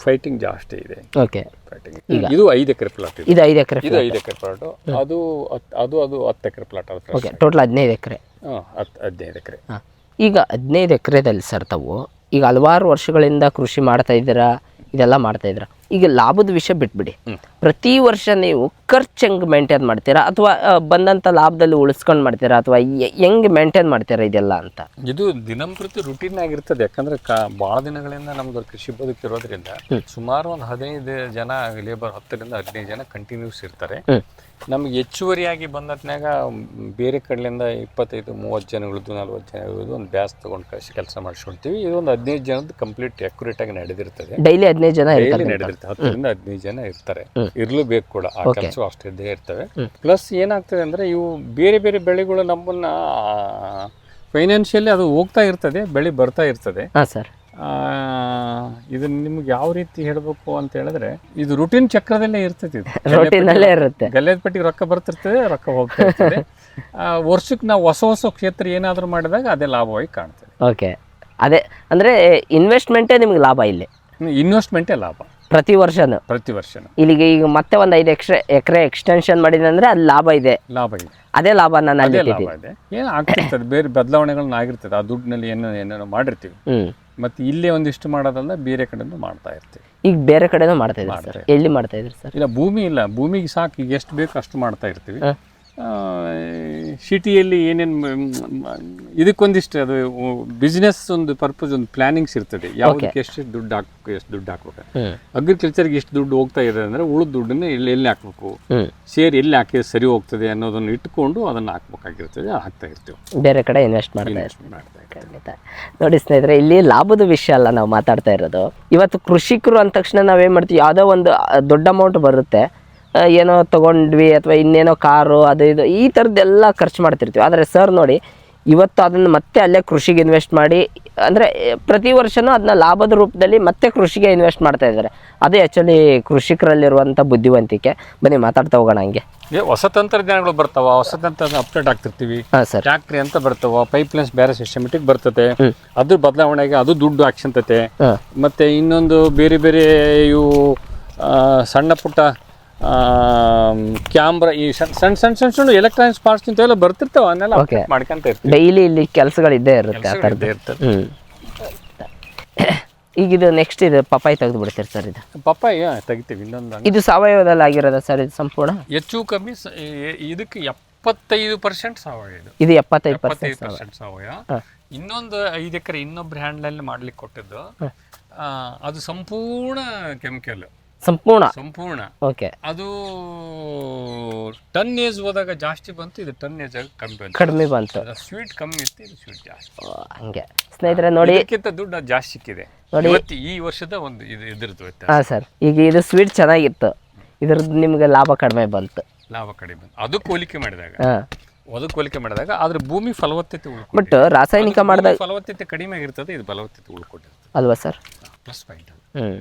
ಫೈಟಿಂಗ್ ಜಾಸ್ತಿ ಇದೆ. ಇದು 5 ಎಕರೆ ಪ್ಲಾಟ್. ಇದು 5 ಎಕರೆ ಪ್ಲಾಟ್. ಅದು 10 ಎಕರೆ ಪ್ಲಾಟ್. ಟೋಟಲ್ 15 ಎಕರೆ. 15 ಎಕರೆ. ಈಗ 15 ಎಕರೆದಲ್ಲಿ ಸರ್ ತಾವು ಈಗ ಹಲವಾರು ವರ್ಷಗಳಿಂದ ಕೃಷಿ ಮಾಡ್ತಾ ಇದ್ದೀರಾ, ಇದೆಲ್ಲ ಮಾಡ್ತಾ ಇದ್ದೀರಾ. ಈಗ ಲಾಭದ ವಿಷಯ ಬಿಟ್ಬಿಡಿ, ಪ್ರತಿ ವರ್ಷ ನೀವು ಖರ್ಚು ಹೆಂಗೆ ಮೇಂಟೈನ್ ಮಾಡ್ತೀರಾ, ಅಥವಾ ಬಂದಂಥ ಲಾಭದಲ್ಲಿ ಉಳಿಸ್ಕೊಂಡು ಮಾಡ್ತೀರಾ, ಅಥವಾ ಹೆಂಗೆ ಮೇಂಟೈನ್ ಮಾಡ್ತೀರಾ ಇದೆಲ್ಲ ಅಂತ? ಇದು ದಿನಂಪ್ರತಿ ರುಟೀನ್ ಆಗಿರ್ತದೆ. ಯಾಕಂದ್ರೆ ಭಾಳ ದಿನಗಳಿಂದ ನಮ್ದು ಕೃಷಿ ಬದುಕಿರೋದ್ರಿಂದ ಸುಮಾರು ಒಂದು 15 ಜನ ಲೇಬರ್, 10 ರಿಂದ 15 ಜನ ಕಂಟಿನ್ಯೂಸ್ ಇರ್ತಾರೆ. ನಮ್ಗೆ ಹೆಚ್ಚುವರಿಯಾಗಿ ಬಂದತ್ನಾಗ ಬೇರೆ ಕಡೆಯಿಂದ 25-30 ಜನ ಉಳಿದು 40 ಜನ ಉಳಿದು ಒಂದು ಬ್ಯಾಸ್ ತಗೊಂಡು ಕಳಿಸಿ ಕೆಲಸ ಮಾಡಿಸ್ಕೊಳ್ತೀವಿ. ಇದು ಒಂದು 15 ಜನದ ಕಂಪ್ಲೀಟ್ ಅಕ್ಯುರೇಟ್ ಆಗಿ ನಡೆದಿರ್ತದೆ. ಡೈಲಿ 15 ಜನ ನಡೆದಿರ್ತದೆ. 10 ರಿಂದ 15 ಜನ ಇರ್ತಾರೆ, ಇರ್ಲೇಬೇಕು ಕೂಡ. ಆ ಕೆಲಸ ಅಷ್ಟೇ ಇದ್ದೇ ಇರ್ತವೆ. ಪ್ಲಸ್ ಏನಾಗ್ತದೆ ಅಂದ್ರೆ ಇವು ಬೇರೆ ಬೇರೆ ಬೆಳೆಗಳು ನಮ್ಮನ್ನ ಫೈನಾನ್ಷಿಯಲಿ ಅದು ಹೋಗ್ತಾ ಇರ್ತದೆ, ಬೆಳೆ ಬರ್ತಾ ಇರ್ತದೆ. ಇದನ್ನ ನಿಮ್ಗೆ ಯಾವ ರೀತಿ ಹೇಳ್ಬೇಕು ಅಂತ ಹೇಳಿದ್ರೆ, ಇದು ರುಟೀನ್ ಚಕ್ರದಲ್ಲೇ ಇರ್ತದೆ. ಗಲ್ಲೆದ ಪಟ್ಟಿಗೆ ರೊಕ್ಕ ಬರ್ತಿರ್ತದೆ, ರೊಕ್ಕ ಹೋಗ್ತಾ ಇರ್ತದೆ. ವರ್ಷಕ್ಕೆ ನಾವು ಹೊಸ ಕ್ಷೇತ್ರ ಏನಾದ್ರು ಮಾಡಿದಾಗ ಅದೇ ಲಾಭವಾಗಿ ಕಾಣ್ತದೆ. ಅದೇ ಅಂದ್ರೆ ಇನ್ವೆಸ್ಟ್ಮೆಂಟೇ ನಿಮ್ಗೆ ಲಾಭ. ಇಲ್ಲಿ ಇನ್ವೆಸ್ಟ್ಮೆಂಟೇ ಲಾಭ ಪ್ರತಿ ವರ್ಷ. ಇಲ್ಲಿಗೆ ಈಗ ಮತ್ತೆ ಒಂದು 5 ಎಕರೆ ಎಕ್ಸ್ಟೆನ್ಷನ್ ಮಾಡಿದಂದ್ರೆ ಅಲ್ಲಿ ಲಾಭ ಇದೆ. ಅದೇ ಲಾಭ ಏನು ಆಗ್ತಿರ್ತದೆ, ಬೇರೆ ಬದಲಾವಣೆಗಳನ್ನ ಆಗಿರ್ತದೆ. ಆ ದುಡ್ಡಿನಲ್ಲಿ ಏನೇನೋ ಮಾಡಿರ್ತೀವಿ. ಮತ್ತೆ ಇಲ್ಲೇ ಒಂದಿಷ್ಟು ಮಾಡೋದಲ್ಲ, ಬೇರೆ ಕಡೆನೂ ಮಾಡ್ತಾ ಇರ್ತೀವಿ. ಈಗ ಬೇರೆ ಕಡೆನೂ ಮಾಡ್ತಾ ಇದ್ದೀವಿ. ಎಲ್ಲಿ ಮಾಡ್ತಾ ಇದ್ರಿ ಸರ್? ಇಲ್ಲ, ಭೂಮಿ ಇಲ್ಲ, ಭೂಮಿಗೆ ಸಾಕು ಈಗ ಎಷ್ಟು ಬೇಕು ಅಷ್ಟು ಮಾಡ್ತಾ ಇರ್ತೀವಿ. ಸಿಟಿಯಲ್ಲಿ ಏನೇನು ಇದಕ್ಕೊಂದಿಷ್ಟು ಅದು ಬಿಸ್ನೆಸ್ ಒಂದು ಪರ್ಪಸ್, ಒಂದು ಪ್ಲಾನಿಂಗ್ಸ್ ಇರ್ತದೆ. ಯಾವುದಕ್ಕೆ ಎಷ್ಟು ದುಡ್ಡು ಹಾಕ್ಬೇಕು. ಅಗ್ರಿಕಲ್ಚರ್ಗೆ ಎಷ್ಟು ದುಡ್ಡು ಹೋಗ್ತಾ ಇದೆ ಅಂದ್ರೆ ಉಳಿದ ದುಡ್ಡನ್ನ ಎಲ್ಲಿ ಹಾಕ್ಬೇಕು, ಶೇರ್ ಎಲ್ಲಿ ಹಾಕಿದ್ರೆ ಸರಿ ಹೋಗ್ತದೆ ಅನ್ನೋದನ್ನು ಇಟ್ಕೊಂಡು ಅದನ್ನು ಹಾಕ್ಬೇಕಾಗಿರ್ತದೆ. ಹಾಕ್ತಾ ಇರ್ತೀವಿ, ಬೇರೆ ಕಡೆ ಇನ್ವೆಸ್ಟ್ ಮಾಡ್ತಾ ನೋಡಿ ಸ್ನೇಹಿತರೆ, ಇಲ್ಲಿ ಲಾಭದ ವಿಷಯ ಅಲ್ಲ ನಾವು ಮಾತಾಡ್ತಾ ಇರೋದು. ಇವತ್ತು ಕೃಷಿಕರು ಅಂದ ತಕ್ಷಣ ನಾವೇನು ಮಾಡ್ತೀವಿ, ಯಾವುದೋ ಒಂದು ದೊಡ್ಡ ಅಮೌಂಟ್ ಬರುತ್ತೆ, ಏನೋ ತೊಗೊಂಡ್ವಿ ಅಥವಾ ಇನ್ನೇನೋ ಕಾರು ಅದು ಇದು ಈ ಥರದ್ದೆಲ್ಲ ಖರ್ಚು ಮಾಡ್ತಿರ್ತೀವಿ. ಆದರೆ ಸರ್ ನೋಡಿ, ಇವತ್ತು ಅದನ್ನು ಮತ್ತೆ ಅಲ್ಲೇ ಕೃಷಿಗೆ ಇನ್ವೆಸ್ಟ್ ಮಾಡಿ, ಅಂದರೆ ಪ್ರತಿ ವರ್ಷವೂ ಅದನ್ನ ಲಾಭದ ರೂಪದಲ್ಲಿ ಮತ್ತೆ ಕೃಷಿಗೆ ಇನ್ವೆಸ್ಟ್ ಮಾಡ್ತಾ ಇದ್ದಾರೆ. ಅದೇ ಆ್ಯಕ್ಚುಲಿ ಕೃಷಿಕರಲ್ಲಿರುವಂಥ ಬುದ್ಧಿವಂತಿಕೆ. ಬನ್ನಿ ಮಾತಾಡ್ತಾ ಹೋಗೋಣ. ಹಂಗೆ ಹೊಸ ತಂತ್ರಜ್ಞಾನಗಳು ಬರ್ತಾವ, ಹೊಸ ತಂತ್ರಜ್ಞಾನ ಅಪ್ಡೇಟ್ ಆಗ್ತಿರ್ತೀವಿ. ಟ್ಯಾಕ್ಟ್ರಿ ಅಂತ ಬರ್ತಾವ, ಪೈಪ್ ಲೈನ್ಸ್ ಬೇರೆ ಸಿಸ್ಟಮೆಟಿಕ್ ಬರ್ತದೆ, ಅದ್ರ ಬದಲಾವಣೆಗೆ ಅದು ದುಡ್ಡು ಹಾಕ್ಸಂತತೆ. ಮತ್ತೆ ಇನ್ನೊಂದು ಬೇರೆ ಬೇರೆ ಇವು ಸಣ್ಣ ಪುಟ್ಟ ಕ್ಯಾಮ್ರಾ, ಈ ಸಣ್ಣ ಎಲೆಕ್ಟ್ರಾನಿಕ್ಸ್ ಪಾರ್ಟ್ಸ್ ಇಂಥವೆಲ್ಲ ಬರ್ತಿರ್ತಾವ, ಅವನ್ನೆಲ್ಲ ಮಾಡ್ಕೊಂತ ಇರ್ತೀವಿ. ಡೈಲಿ ಇಲ್ಲಿ ಕೆಲಸಗಳು ಇದ್ದೇ ಇರುತ್ತೆ. ಈಗ ಇದು ನೆಕ್ಸ್ಟ್ ಇದು ಪಪ್ಪಾಯಿ ತೆಗೆದು ಬಿಡ್ತೀರಿ ಸರ್? ಇದು ಪಪ್ಪಾಯಿ ತೆಗಿತೀವಿ. ಇನ್ನೊಂದು ಇದು ಸಾವಯವದಲ್ಲಿ ಆಗಿರೋದ ಸರ್? ಇದು ಸಂಪೂರ್ಣ ಹೆಚ್ಚು ಕಮ್ಮಿ ಇದಕ್ಕೆ 75% ಸಾವಯವ ಇದು. ಇದು 75% 75% ಸಾವಯವ. ಇನ್ನೊಂದು 5 ಎಕರೆ ಇನ್ನೊಬ್ರು ಹ್ಯಾಂಡ್ಲಲ್ಲಿ ಮಾಡ್ಲಿಕ್ಕೆ ಕೊಟ್ಟಿದ್ದು, ಅದು ಸಂಪೂರ್ಣ ಕೆಮಿಕಲ್. ಸಂಪೂರ್ಣ ಓಕೆ. ಅದು ಟನ್ ಏಜ್ ಹೋದಾಗ ಜಾಸ್ತಿ ಬಂತು, ಇದು ಟನ್ ಏಜ್ ಕಡಿಮೆ ಬಂತು. ಸ್ವೀಟ್ ಕಮ್ಮಿ ಇತ್ತು, ಇದು ಸ್ವೀಟ್ ಜಾಸ್ತಿ. ಹಂಗೆ ಸ್ನೇಹಿತರೆ ನೋಡಿ, ಇದಕ್ಕಿಂತ ದುಡ್ಡು ಅದು ಜಾಸ್ತಿ ಸಿಕ್ಕಿದೆ ಈ ವರ್ಷದ ಒಂದು ಇದ್ರದ್ದು ವ್ಯತ್ಯಾಸ. ಹಾಂ ಸರ್, ಈಗ ಇದು ಸ್ವೀಟ್ ಚೆನ್ನಾಗಿತ್ತು, ಇದ್ರದ್ದು ನಿಮ್ಗೆ ಲಾಭ ಕಡಿಮೆ ಬಂತು. ಅದಕ್ಕೆ ಹೋಲಿಕೆ ಮಾಡಿದಾಗ ಆದ್ರೆ ಭೂಮಿ ಫಲವತ್ತತೆ ಉಳ್ಕೊಂಡು, ಬಟ್ ರಾಸಾಯನಿಕ ಮಾಡಿದಾಗ ಫಲವತ್ತತೆ ಕಡಿಮೆ ಆಗಿರ್ತದೆ, ಇದು ಫಲವತ್ತತೆ ಉಳ್ಕೊಂಡಿರ್ತದೆ ಅಲ್ವಾ ಸರ್? Plus point.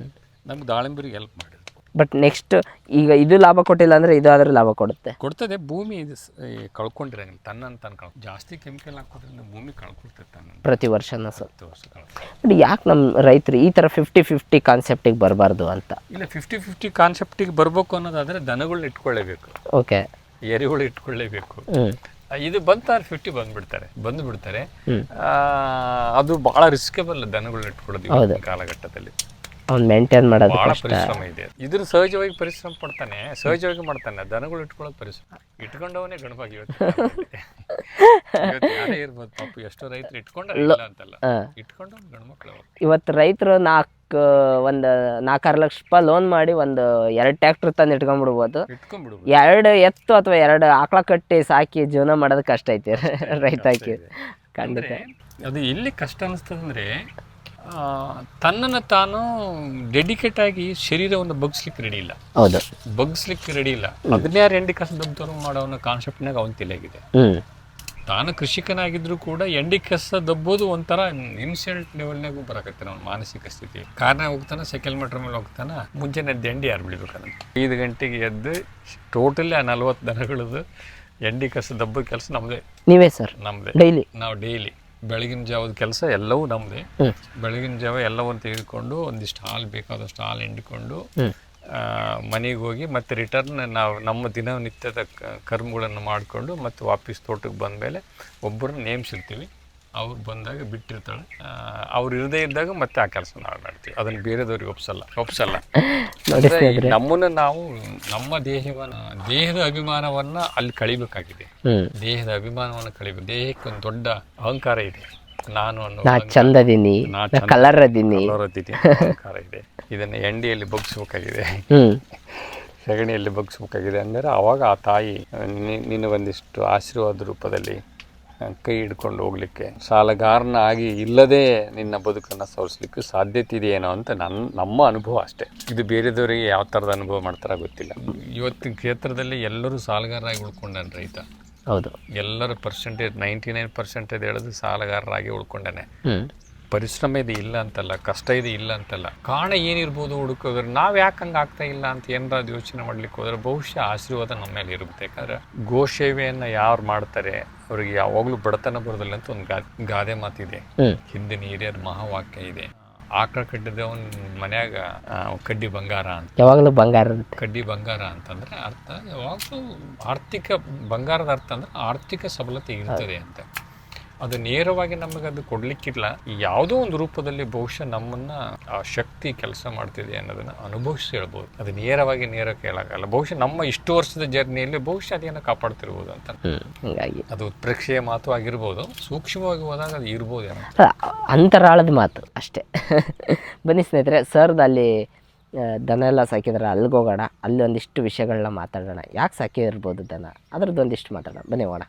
ನಮ್ಗೆ ದಾಳಿಂಬರಿಗೆ ಹೆಲ್ಪ್ ಮಾಡಿದ್ರು. ಬಟ್ ನೆಕ್ಸ್ಟ್ ಈಗ ಇದು ಲಾಭ ಕೊಟ್ಟಿಲ್ಲ ಅಂದ್ರೆ ಇದು ಆದ್ರೆ ಲಾಭ ಕೊಡ್ತದೆ. ಭೂಮಿ ಇದು ಕಳ್ಕೊಂಡಿರಂಗಿಲ್ಲ, ತನ್ನ ಜಾಸ್ತಿ ಕೆಮಿಕಲ್ ಹಾಕೋದ್ರಿಂದ ಭೂಮಿ ಕಳ್ಕೊಳ್ತದೆ ಪ್ರತಿ ವರ್ಷನೂ ಸರ್. ಬಟ್ ಯಾಕೆ ನಮ್ಮ ರೈತರು ಈ ಥರ 50-50 ಕಾನ್ಸೆಪ್ಟಿಗೆ ಬರಬಾರ್ದು ಅಂತ? ಇಲ್ಲ, 50-50 ಕಾನ್ಸೆಪ್ಟಿಗೆ ಬರಬೇಕು ಅನ್ನೋದಾದ್ರೆ ದನಗಳನ್ನ ಇಟ್ಕೊಳ್ಳೇಬೇಕು. ಓಕೆ. ಎರೆಹುಳು ಇಟ್ಕೊಳ್ಳೇಬೇಕು. ಇದು ಬಂತಾರೆ 50 ಬಂದ್ಬಿಡ್ತಾರೆ. ಅದು ಬಹಳ ರಿಸ್ಕೇಬಲ್ ದನಗಳನ್ನ ಇಟ್ಕೊಳ್ಳೋದು ಈ ಕಾಲಘಟ್ಟದಲ್ಲಿ. ಅವ್ನು ಮೇಂಟೈನ್ ಮಾಡೋದು ಬಹಳ ಪರಿಶ್ರಮ ಇದೆ. ಇದ್ರ ಸಹಜವಾಗಿ ಪರಿಶ್ರಮ ಪಡ್ತಾನೆ, ಸಹಜವಾಗಿ ಮಾಡ್ತಾನೆ. ದನಗಳು ಇಟ್ಕೊಳ್ಳೋದು ಪರಿಶ್ರಮ, ಇಟ್ಕೊಂಡವನೇ ಗಣಪಾಗಿ ಯಾರೇ ಇರ್ಬೋದು ಪಾಪ. ಎಷ್ಟೋ ರೈತರು ಇಟ್ಕೊಂಡ್ರೆ ಅಂತಲ್ಲ, ಇಟ್ಕೊಂಡವ್ ಗಂಡ್ಮಕ್ಳು. ಇವತ್ತು ರೈತರು 4-6 ಲಕ್ಷ ರೂಪಾಯಿ ಲೋನ್ ಮಾಡಿ ಒಂದು 2 ಟ್ರ್ಯಾಕ್ಟರ್ ತಂದು ಇಟ್ಕೊಂಡ್ಬಿಡ್ಬೋದು. 2 ಎತ್ತು ಅಥವಾ 2 ಆಕಳ ಕಟ್ಟಿ ಸಾಕಿ ಜೀವನ ಮಾಡೋದು ಕಷ್ಟ ಐತಿ ರೈತಾಕಿ. ಖಂಡಿತ ಅದು ಎಲ್ಲಿ ಕಷ್ಟ ಅನಿಸ್ತದಂದ್ರೆ, ತನ್ನನ್ನು ತಾನು ಡೆಡಿಕೇಟ್ ಆಗಿ ಶರೀರವನ್ನು ಬಗ್ಸ್ಲಿಕ್ಕೆ ರೆಡಿ ಇಲ್ಲ. ಬಗ್ಸ್ಲಿಕ್ಕೆ ರೆಡಿ ಇಲ್ಲ. 16 ಎಂಡಿ ಕಸ ದಬ್ಬರು ಮಾಡೋ ಕಾನ್ಸೆಪ್ಟ್ನಾಗ ಅವನ್ ತಲೆಯಾಗಿದೆ. ತಾನು ಕೃಷಿಕನಾಗಿದ್ರು ಕೂಡ ಎಂಡಿ ಕಸ ದಬ್ಬೋದು ಒಂಥರ ಇನ್ಸಲ್ಟ್ ಲೆವೆಲ್ನಾಗೂ ಬರಕತ್ತೆ ಅವ್ನ ಮಾನಸಿಕ ಸ್ಥಿತಿ. ಕಾರ್ನ ಹೋಗ್ತಾನೆ, ಸೈಕಲ್ ಮೀಟರ್ ಮೇಲೆ ಹೋಗ್ತಾನೆ, ಮುಂಚೆನೆ ಎಂಡಿ ಯಾರು ಬಿಡ್ಬೇಕಂದ್ರೆ 5 ಗಂಟೆಗೆ ಎದ್ದು ಟೋಟಲಿ 40 ದನಗಳದ್ದು ಎಂಡಿ ಕಸ ದಬ್ಬ ಕೆಲಸ ನಮ್ದೇ. ನೀವೇ ಸರ್? ನಮ್ದೇ. ನಾವು ಡೈಲಿ ಬೆಳಗಿನ ಜಾವದ ಕೆಲಸ ಎಲ್ಲವೂ ನಮ್ಮದೇ. ಬೆಳಗಿನ ಜಾವ ಎಲ್ಲವನ್ನು ತೆಗೆದುಕೊಂಡು ಒಂದಿಷ್ಟು ಹಾಲು ಬೇಕಾದಷ್ಟು ಹಾಲು ಹಿಂಡಿಕೊಂಡು ಮನೆಗೆ ಹೋಗಿ ಮತ್ತೆ ರಿಟರ್ನ್ ನಾವು ನಮ್ಮ ದಿನನಿತ್ಯದ ಕರ್ಮಗಳನ್ನು ಮಾಡಿಕೊಂಡು ಮತ್ತೆ ವಾಪಸ್ ತೋಟಕ್ಕೆ ಬಂದ ಮೇಲೆ ಒಬ್ಬರನ್ನ ನೇಮಿಸಿರ್ತೀವಿ. ಅವ್ರು ಬಂದಾಗ ಬಿಟ್ಟಿರ್ತಾಳೆ. ಅವ್ರು ಇರದೇ ಇದ್ದಾಗ ಮತ್ತೆ ಆ ಕೆಲಸ ನಾವು ಮಾಡ್ತೀವಿ. ಅದನ್ನು ಬೇರೆದವ್ರಿಗೆ ಒಪ್ಸಲ್ಲ. ನಮ್ಮನ್ನು ನಾವು ನಮ್ಮ ದೇಹದ ಅಭಿಮಾನವನ್ನ ಅಲ್ಲಿ ಕಳಿಬೇಕಾಗಿದೆ. ದೇಹದ ಅಭಿಮಾನವನ್ನು ಕಳಿಬೇಕು. ದೇಹಕ್ಕೆ ಒಂದು ದೊಡ್ಡ ಅಹಂಕಾರ ಇದೆ. ನಾನು ಚಂದದೀನಿ, ಕಲರ್ ಅಹಂಕಾರ ಇದೆ. ಇದನ್ನ ಎಂಡಿಯಲ್ಲಿ ಬಗ್ಸ್ಬೇಕಾಗಿದೆ, ಸಗಣಿಯಲ್ಲಿ ಬಗ್ಸ್ಬೇಕಾಗಿದೆ. ಅಂದರೆ ಅವಾಗ ಆ ತಾಯಿ ನಿನ್ನ ಒಂದಿಷ್ಟು ಆಶೀರ್ವಾದ ರೂಪದಲ್ಲಿ ಕೈ ಹಿಡ್ಕೊಂಡು ಹೋಗ್ಲಿಕ್ಕೆ, ಸಾಲಗಾರನ ಆಗಿ ಇಲ್ಲದೆ ನಿನ್ನ ಬದುಕನ್ನು ಸವರಿಸ್ಲಿಕ್ಕೆ ಸಾಧ್ಯತೆ ಇದೆಯೇನೋ ಅಂತ ನಮ್ಮ ಅನುಭವ ಅಷ್ಟೇ. ಇದು ಬೇರೆದವರಿಗೆ ಯಾವ ಥರದ ಅನುಭವ ಮಾಡ್ತಾರ ಗೊತ್ತಿಲ್ಲ. ಇವತ್ತಿನ ಕ್ಷೇತ್ರದಲ್ಲಿ ಎಲ್ಲರೂ ಸಾಲಗಾರರಾಗಿ ಉಳ್ಕೊಂಡಾನೆ ರೈತ. ಹೌದು, ಎಲ್ಲರ 99% ಹೇಳೋದು ಸಾಲಗಾರರಾಗಿ ಉಳ್ಕೊಂಡಾನೆ. ಪರಿಶ್ರಮ ಇದೆ ಇಲ್ಲ ಅಂತಲ್ಲ, ಕಷ್ಟ ಇದೆ ಇಲ್ಲ ಅಂತಲ್ಲ. ಕಾರಣ ಏನಿರ್ಬೋದು ಹುಡುಕೋದ್ರೆ ನಾವು ಯಾಕೆ ಹಂಗೆ ಆಗ್ತಾ ಇಲ್ಲ ಅಂತ ಏನಾದ್ರು ಯೋಚನೆ ಮಾಡ್ಲಿಕ್ಕೆ ಹೋದ್ರೆ ಬಹುಶಃ ಆಶೀರ್ವಾದ ನಮ್ಮ ಮೇಲೆ ಇರುತ್ತೆ. ಯಾಕಂದ್ರೆ ಗೋಸೇವೆಯನ್ನು ಯಾರು ಮಾಡ್ತಾರೆ ಅವ್ರಿಗೆ ಯಾವಾಗಲೂ ಬಡತನ ಬರೋದಿಲ್ಲ ಅಂತ ಒಂದು ಗಾದೆ ಮಾತಿದೆ. ಹಿಂದಿನ ಹಿರಿಯರ ಮಹಾವಾಕ್ಯ ಇದೆ. ಆಕಳ ಕಡ್ಡಿದವನ್ ಮನ್ಯಾಗ ಕಡ್ಡಿ ಬಂಗಾರ ಅಂತ. ಯಾವಾಗಲೂ ಬಂಗಾರ, ಕಡ್ಡಿ ಬಂಗಾರ ಅಂತಂದ್ರೆ ಅರ್ಥ ಯಾವಾಗಲೂ ಆರ್ಥಿಕ ಬಂಗಾರದ ಅರ್ಥ ಅಂದ್ರೆ ಆರ್ಥಿಕ ಸಬಲತೆ ಇರ್ತದೆ ಅಂತ. ಅದು ನೇರವಾಗಿ ನಮಗೆ ಅದು ಕೊಡ್ಲಿಕ್ಕಿಲ್ಲ. ಯಾವುದೋ ಒಂದು ರೂಪದಲ್ಲಿ ಬಹುಶಃ ನಮ್ಮನ್ನ ಆ ಶಕ್ತಿ ಕೆಲಸ ಮಾಡ್ತಿದೆ ಅನ್ನೋದನ್ನ ಅನುಭವಿಸಿ ಹೇಳ್ಬೋದು. ಅದು ನೇರವಾಗಿ ಕೇಳಾಗಲ್ಲ. ಬಹುಶಃ ನಮ್ಮ ಇಷ್ಟು ವರ್ಷದ ಜರ್ನಿಯಲ್ಲಿ ಬಹುಶಃ ಅದೇನೋ ಕಾಪಾಡ್ತಿರ್ಬೋದು ಅಂತ. ಹೀಗಾಗಿ ಅದು ಉತ್ಪ್ರೇಕ್ಷೆಯ ಮಾತು ಆಗಿರ್ಬೋದು, ಸೂಕ್ಷ್ಮವಾಗಿ ಹೋದಾಗ ಅದು ಇರ್ಬೋದು, ಅಂತರಾಳದ ಮಾತು ಅಷ್ಟೇ. ಬನ್ನಿ ಸ್ನೇಹಿತರೆ, ಸರ್ದು ಅಲ್ಲಿ ದನ ಎಲ್ಲ ಸಾಕಿದ್ರೆ ಅಲ್ಲಿಗೆ ಹೋಗೋಣ. ಅಲ್ಲಿ ಒಂದಿಷ್ಟು ವಿಷಯಗಳನ್ನ ಮಾತಾಡೋಣ. ಯಾಕೆ ಸಾಕಿರ್ಬೋದು ದನ, ಅದ್ರದ್ದು ಒಂದಿಷ್ಟು ಮಾತಾಡೋಣ. ಬನ್ನಿ ಹೋಗೋಣ.